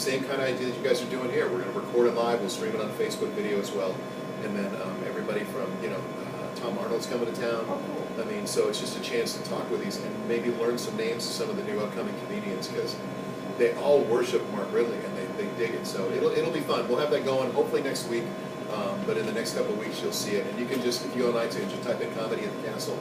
same kind of idea that you guys are doing here. We're going to record it live. We'll stream it on Facebook video as well. And then everybody from, Tom Arnold's coming to town. Oh, cool. I mean, so it's just a chance to talk with these and maybe learn some names of some of the new upcoming comedians because they all worship Mark Ridley and they dig it. So it'll be fun. We'll have that going hopefully next week. But in the next couple of weeks, you'll see it. And you can just, if you go on iTunes, just type in Comedy at the Castle,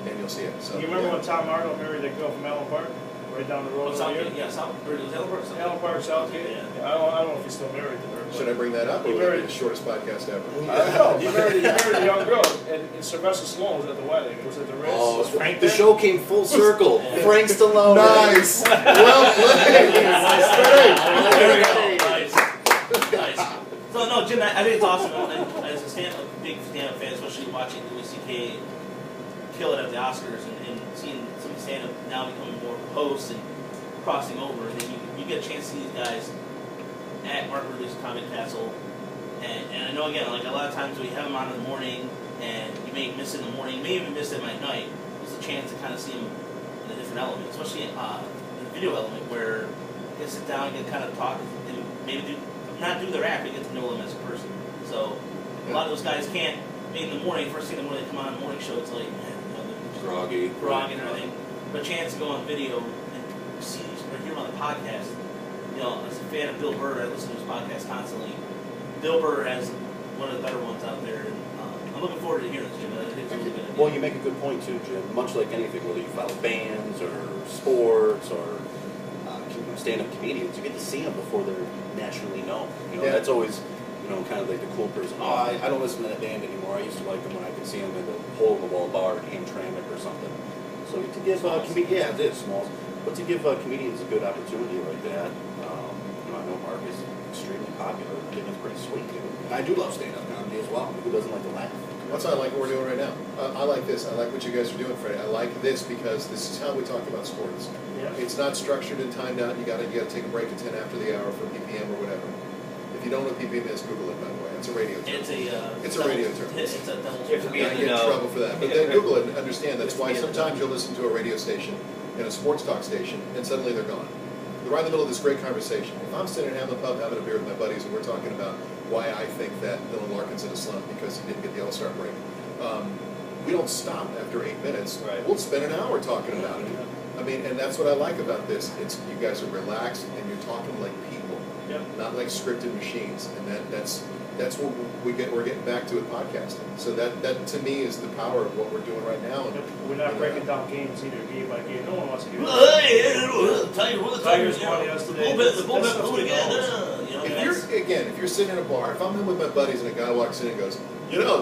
and you'll see it. So, you remember when Tom Arnold married that girl from Allen Park? Right down the road over here? Yeah, Allen Park, Southgate. Yeah. I don't know if he's still married to her. Should I bring that up? Or would it be the shortest podcast ever? No, he married a young girl, and Sylvester Stallone was at the wedding. It was at the Ritz. Oh, Frank the there? show came full circle. Frank Stallone. Nice. Well played. Nice. So no, Jim, I think it's awesome. As a big stand-up fan, especially watching Louis C.K. kill it at the Oscars and seeing some stand-up now becoming more hosts and crossing over, and then you get a chance to see these guys at Mark Ridley's Comedy Castle. And I know, again, like a lot of times we have them on in the morning, and you may miss it in the morning, you may even miss them at night. There's a chance to kind of see them in a different element, especially in the video element, where you can sit down and get kind of talk and maybe not do their act, but get to know them as a person. So a lot of those guys can't. I mean, in the morning, first thing in the morning, they come on the morning show, it's like, man, they're Groggy and everything. But a chance to go on video and see or hear them on the podcast. As a fan of Bill Burr, I listen to his podcast constantly. Bill Burr has one of the better ones out there, and I'm looking forward to hearing this, Jim. I think it's a really good idea. Well, you make a good point too, Jim. Much like anything, whether you follow bands or sports or stand-up comedians, you get to see them before they're nationally known. That's always, kind of like the cool person. Oh, I don't listen to that band anymore. I used to like them when I could see them in the hole-in-the-wall bar at Hamtramck or something. So to give it is small, but to give comedians a good opportunity like that, I know Mark is extremely popular. I think it's pretty sweet, dude. And I do love stand-up comedy as well. Who doesn't like to laugh? That's why I like what we're doing right now. I like this. I like what you guys are doing, Freddie. I like this because this is how we talk about sports. Yeah. It's not structured and timed out. You gotta take a break at 10 after the hour for PPM or whatever. If you don't know what PPM is, Google it, by the way. It's a radio term. It's a radio term. It's a double. You have to be I get in trouble for that. But then Google it and understand that's why sometimes you'll listen to a radio station and a sports talk station and suddenly they're gone. They're right in the middle of this great conversation. If I'm sitting at Hamlin Pub having a beer with my buddies and we're talking about why I think that Dylan Larkin's in a slump because he didn't get the All-Star break, we don't stop after 8 minutes. Right. We'll spend an hour talking about it. I mean, and that's what I like about this. It's you guys are relaxed and you're talking like people, not like scripted machines. And that's what we're getting back to with podcasting. So that to me is the power of what we're doing right now. And, we're not breaking down games either, game by game. No one wants to hear that. Tigers won yesterday. The bullpen blew again. If you're sitting in a bar, if I'm in with my buddies and a guy walks in and goes,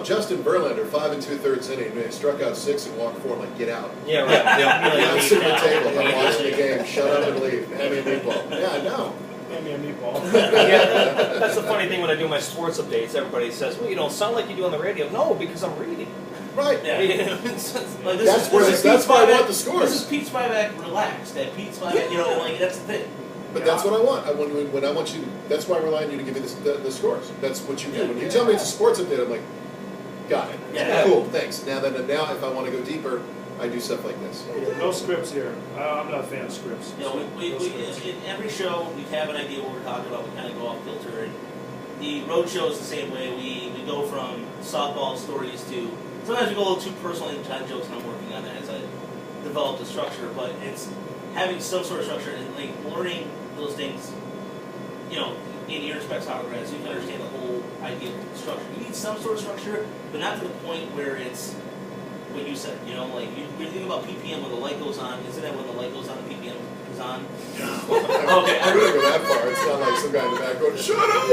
Justin Verlander, 5 2/3 inning, and he struck out 6 and walked 4. I'm like, get out. Yeah, right. I'm sitting at the table. I'm watching the game. Shut up and leave. Hand me a meatball. Yeah, I know. Hand me a meatball. Yeah, that's the funny thing when I do my sports updates. Everybody says, "Well, you don't sound like you do on the radio." No, because I'm reading. Right. Yeah. That's why I want the scores. This is Pete Spivak relaxed. That Pete Spivak, that's the thing. But that's what I want. When I want you, that's why I rely on you to give me the scores. That's what you do. When you tell me it's a sports update, I'm like, got it. Yeah. Cool, thanks. Now if I want to go deeper, I do stuff like this. No scripts here. I'm not a fan of scripts. We in every show we have an idea what we're talking about. We kind of go off kilter. And the road show is the same way. We go from softball stories to sometimes we go a little too personal in kind of jokes, and I'm working on that as I develop the structure. But it's having some sort of structure and like learning those things. In your respects, autographs, you can understand the whole idea of structure. You need some sort of structure, but not to the point where it's what you said. Like you're thinking about PPM when the light goes on. Isn't that when the light goes on, the PPM is on? Okay, I wouldn't go that far. It's not like some guy in the back going, "Shut up!"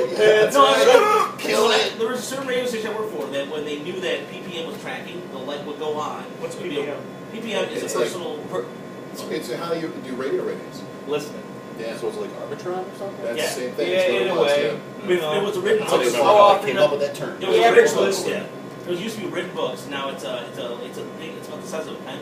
Shut up! Kill it. There was a certain radio station I worked for that when they knew that PPM was tracking, the light would go on. What's PPM? PPM is It's a like- personal. It's how you do radio ratings. Listening. Yeah. So it's like Arbitron or something? That's Yeah. the same thing. Yeah, It's what in it a was, way. yeah. It was a written I don't book. even So know how I often came up with that term. It was The a average written book. listener. Yeah. It used to be written books. Now it's a thing. It's about the size of a pen.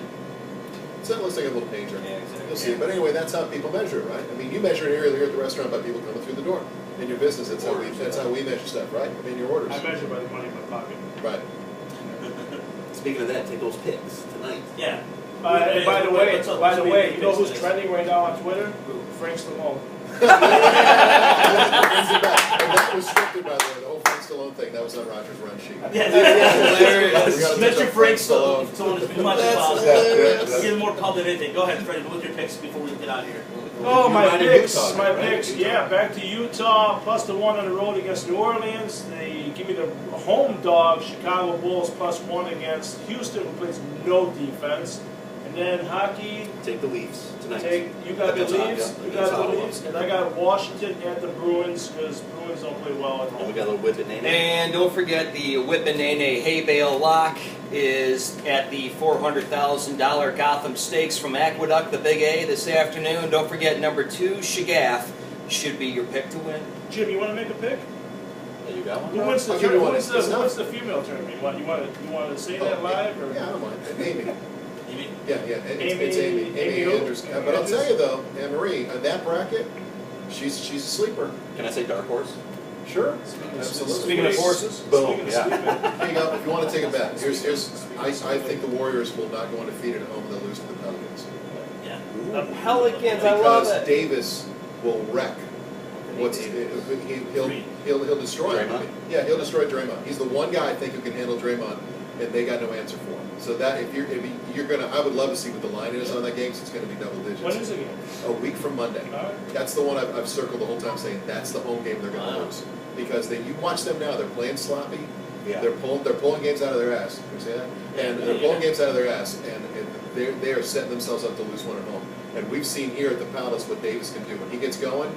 So it looks like a little pager. Yeah, exactly. You'll see. But anyway, that's how people measure it, right? I mean, you measure it here at the restaurant by people coming through the door. In your business, that's how we measure stuff, right? I mean, your orders. I measure by the money in my pocket. Right. Speaking of that, take those pics tonight. Yeah. And by the way, you know who's trending? trending right now on Twitter? Frank Stallone. much as That's possible. hilarious. Give more pub than anything. Go ahead, Freddie, with your picks before we get out of here. Oh, my United picks, Utah, my right? picks. Yeah, back to Utah, plus the 1 on the road against New Orleans. They give me the home dog, Chicago Bulls, plus 1 against Houston, who plays no defense. And then hockey, Take the Leafs tonight. you got the Against Ottawa, Leafs, yeah, you against got the Ottawa. Leafs, and I got Washington at the Bruins, because Bruins don't play well at And we home. got a little whip it, Nene. And don't forget the Whitman-Nene hay bale lock is at the $400,000 Gotham Stakes from Aqueduct, the Big A, this afternoon. Don't forget number 2, Shagath, should be your pick to win. Jim, you want to make a pick? Yeah, you got one? Who wins the, I'll give you one. who's It's the, not- who's the female tournament? You want to say that live? Or? Yeah, I don't mind. Amy. Amy? Yeah, it's Amy. Amy who? Andrews. But I'll tell you though, Anne Marie, that bracket, she's a sleeper. Can I say dark horse? Sure. Speaking Absolutely. of horses. Boom, Speaking of yeah. sleeping. Here you go. If you want to take a bet, I think the Warriors will not go undefeated at home. They'll lose to the Pelicans. Yeah. The Pelicans, I love Because it. Davis will wreck. He'll destroy him. Draymond? Yeah, he'll destroy Draymond. He's the one guy I think who can handle Draymond, and they got no answer for him. So that if you're gonna, I would love to see what the line is on that game. 'Cause it's going to be double digits. When is it again? A week from Monday. All right. That's the one I've circled the whole time, saying that's the home game they're going to Wow. lose because you watch them now. They're playing sloppy. Yeah. They're pulling games out of their ass. Can you say that? And they're pulling games out of their ass, and they are setting themselves up to lose one at home. And we've seen here at the Palace what Davis can do when he gets going.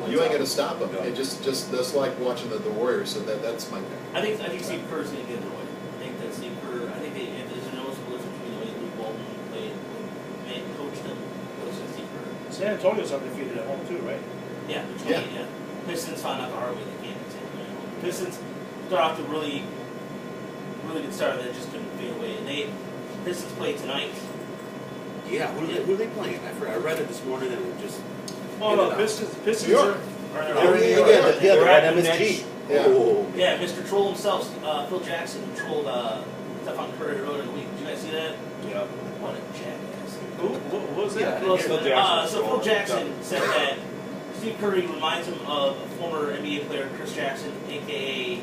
You ain't gonna stop him. No. And just like watching the Warriors. So that's my pick. I think Steve Kerr's going to get it away. I think that Steve Kerr, if there's a noticeable difference between the way Luke Walton played and coached them versus Steve Kerr. San Antonio's undefeated at home too, right? Yeah, yeah. Pistons found out the hard way they can't continue. Pistons got off to a really good start, and they just couldn't fade away. And Pistons play tonight. Yeah, who are they playing? I forgot. I read it this morning and it just. Oh no, Pistons New York. are Yeah, They're at at MSG. Yeah. Oh. Yeah, Mr. Troll himself, Phil Jackson, trolled Stephon Curry Road in the week. Did you guys see that? Yeah. What a jackass. Who? What was Yeah, that? Well, Phil Jackson so Phil trolled. Jackson said that Steve Curry reminds him of a former NBA player, Chris Jackson, aka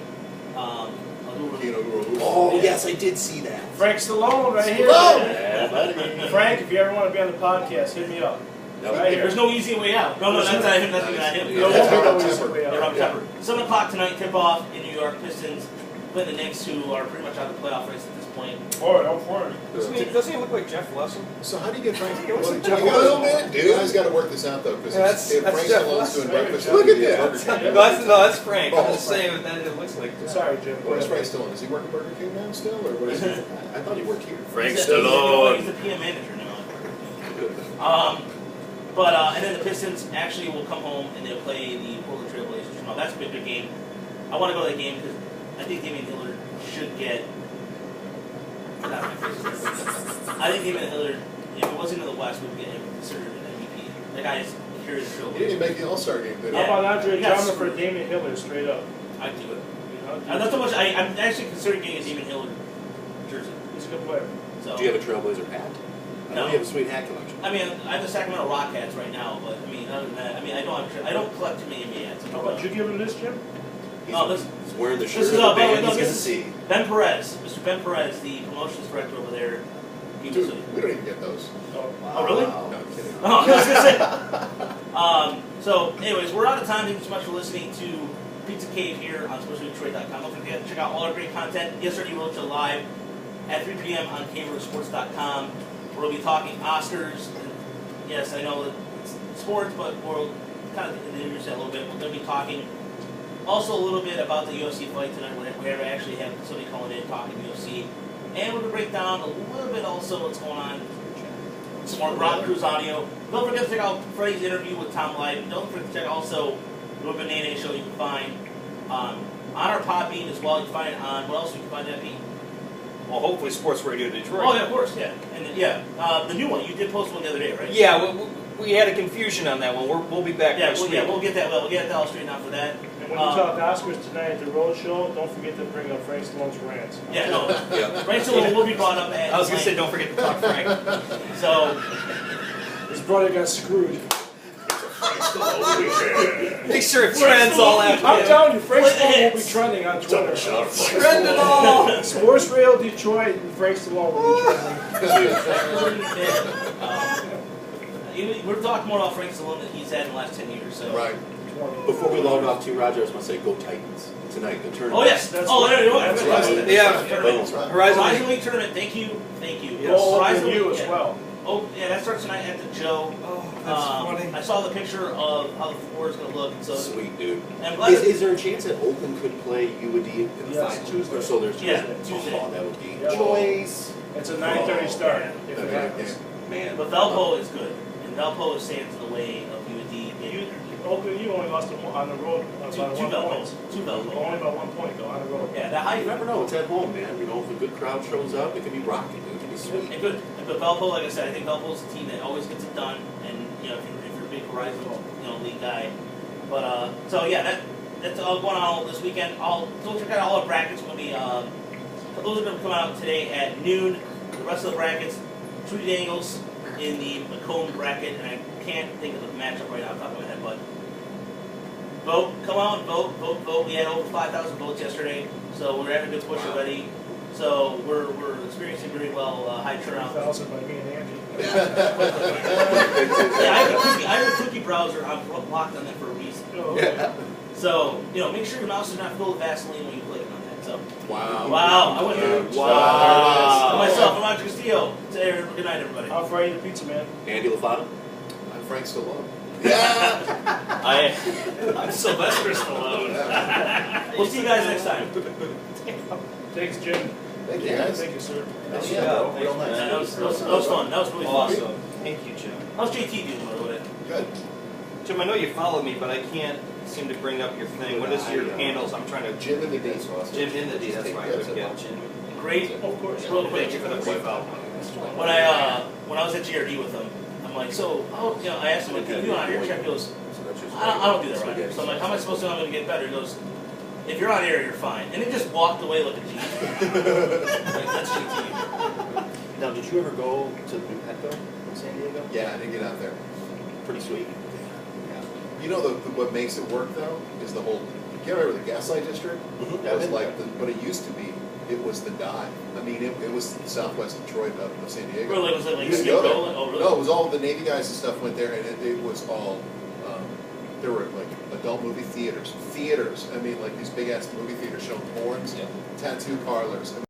Oh, yes, I did see that. Frank Stallone right here. Yeah, buddy. Frank, if you ever want to be on the podcast, hit me up. That Right was- here. There's no easy way out. No, that's not him. That's not him. No, That's no, Rob no, Tepper. way out. Yeah, Rob Yeah. Tepper. 7 o'clock tonight, tip-off in New York. Pistons play the Knicks, who are pretty much out of the playoff race at this point. Forward, I'm forward. Doesn't he look like Jeff Lesson? So how do you get Frank? Hey, what's Well, the Jeff you guys- Wilson? You guys got to work this out though, because Yeah, that's if Frank Jeff Stallone's Wilson. doing breakfast, Look at at that. Burger King. That's Frank. I'm Oh, just saying that it looks like Jeff. Sorry, Jim. What is Frank Stallone? Is he working Burger King now still, or what is he? I thought he worked here. Frank He's Stallone. He's the PM manager now. And then the Pistons actually will come home and they'll play the Portland Trailblazers. Now that's a big game. I want to go to that game because I think Damian Lillard should get. I think Damian Lillard, if it wasn't in the West, would get him considered an MVP. That guy is carrying the He didn't Trailblazers. even make the All-Star game, did he? Yeah. How about Andre He got Drummond for screwed. Damian Lillard, straight up? I'd do it. You know, Not so much. I'm actually considering getting a Damian Lillard jersey. he's a good player. So. Do you have a Trailblazer hat? I know No. you have a sweet hat collection. I mean, I have the Sacramento Rock hats right now, but I mean, other than that, I don't collect too many NBA hats. How about you give him this, Jim? He's wearing the shirt is, of the by the way, band no, he's going to this is- see. Ben Perez, Mr. Ben Perez, the promotions director over there. Dude, we don't even get those. Oh, really? No, I'm kidding. Oh, I was gonna say. So, anyways, we're out of time. Thank you so much for listening to Pizza Cave here on SportsDetroit.com. Don't forget to check out all our great content. Yesterday, we wrote you live at 3 p.m. on KROSports.com. We'll be talking Oscars. Yes, I know it's sports, but we're kind of in the interviews a little bit. We're going to be talking also a little bit about the UFC fight tonight. We actually have somebody calling in talking UFC. And we're going to break down a little bit also what's going on. Some more Rob Cruz audio. Don't forget to check out Freddy's interview with Tom Light. Don't forget to check also the Ruben Nene show you can find on our Podbean as well. You can find it on, what else you can find that beat? Well, hopefully Sports Radio Detroit. Oh, yeah, of course, yeah. And the new one. You did post one the other day, right? Yeah, we had a confusion on that one. We'll be back next week. We'll get that all straightened out for that. And when you talk Oscars tonight at the Road Show, don't forget to bring up Frank Stallone's rants. Yeah, no. Yeah. Frank Stallone will be brought up at I was going to say, don't forget to talk Frank. So, His brother got screwed. Make sure it trends all I'm after. telling you, Frank What Stallone will be hits? trending on Twitter. Trend it all. Sports Radio Detroit and Frank Stallone will be trending. We're talking more about Frank Stallone than he's had in the last 10 years. So. Right. Before we log off too, Roger, I just want to say go Titans tonight. The tournament. Oh yes. That's Oh, right. there you go. That's right. Yeah. That's right. Horizon League tournament. Thank you. Go open Horizon you League, as yeah. well. Oh yeah, that starts tonight at the Joe. Oh, that's funny. I saw the picture of how the floor is going to look. So Sweet dude. and I'm glad Is there a chance that Oakland could play UAD in the Yes, final? Tuesday. Or so there's Yeah, Tuesday. Tuesday. Oh, that would be Yeah. choice. It's a 9:30 start. yeah. If it Okay, happens. Man. But Valpo is good, and Valpo stands in the way of UAD. Oakland, you only lost on the road by Two 1 Valpo. point. Two Valpo. Only by 1 point though on the road. Yeah, that high. You never know. It's at home, man. You know, if a good crowd shows up, it could be rocking, dude. It could be sweet. And good. But Valpo, like I said, I think Valpo's a team that always gets it done. And if you're a big Horizon, league guy. But so yeah, that's all going on this weekend. Don't check out all our brackets. Those are going to come out today at noon. The rest of the brackets, Trudy Dangles in the Macomb bracket, and I can't think of the matchup right now off the top of my head, but vote. Come out and vote. We had over 5,000 votes yesterday, so we're having a good push already. So we're experiencing very well high turnout. 1,000 by me and Andy. Yeah, I have a cookie browser. I'm locked on that for a reason. Oh, okay. So make sure your mouse is not filled with Vaseline when you click on that. So Wow. wow, I went there. Wow. Myself, I'm Roger Castillo. Good night, everybody. I'm Freddy the Pizza Man. Andy LaFata? I'm Frank Stallone. Yeah. I'm Sylvester Stallone. We'll see you guys next time. Thanks, Jim. Thank you, guys. Thank you, sir. Nice Yeah, job. real nice. That was fun. That was really fun. Awesome. Thank you, Jim. How's JT doing, by the way? Good. Jim, I know you follow me, but I can't seem to bring up your thing. What is your handles? I'm trying to. Jim and the D. Jim in the D. That's right. Yes, Good catch. Great. Of course. Real quick. Thank you for the pre-foul. When I was at GRD with him, I'm like, so I asked him, like, can you do an on-air check? He goes, So that's just I don't do that right. So I'm like, how am I supposed to know I'm going to get better? He goes, if you're on air, you're fine. And he just walked away like a G. Like, that's GT. Now, did you ever go to the new Petco in San Diego? Yeah, I didn't get out there. Pretty sweet. You know what makes it work though is the whole. You remember the Gaslight District? Mhm. That was like what it used to be. It was the dive. I mean, it was Southwest Detroit of San Diego. Really, was it like You didn't Steve go there. Rowland? Oh, really? No, it was all the Navy guys and stuff went there, and it was all. There were like adult movie theaters. I mean, like these big ass movie theaters showing porns, tattoo parlors.